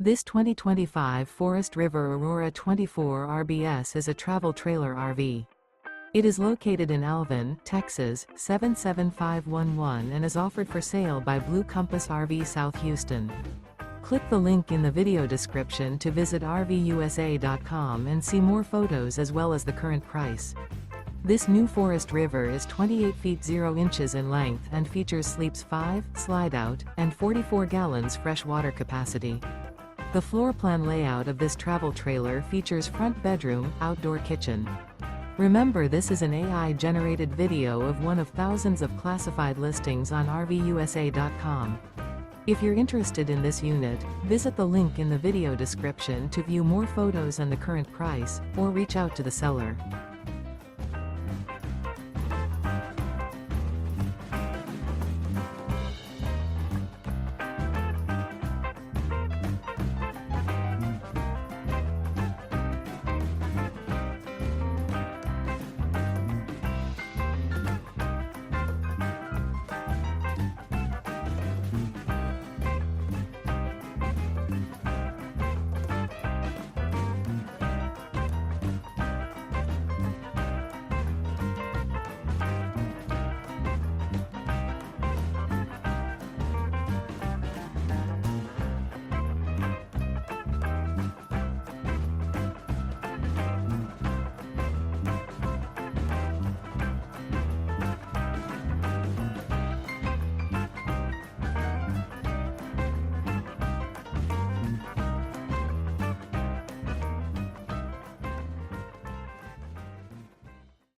This 2025 Forest River Aurora 24 RBS is a travel trailer RV. It is located in Alvin, Texas, 77511 and is offered for sale by Blue Compass RV South Houston. Click the link in the video description to visit RVUSA.com and see more photos as well as the current price. This new Forest River is 28 feet 0 inches in length and features sleeps 5, slide-out, and 44 gallons fresh water capacity. The floor plan layout of this travel trailer features front bedroom, outdoor kitchen. Remember, this is an AI-generated video of one of thousands of classified listings on RVUSA.com. If you're interested in this unit, visit the link in the video description to view more photos and the current price, or reach out to the seller.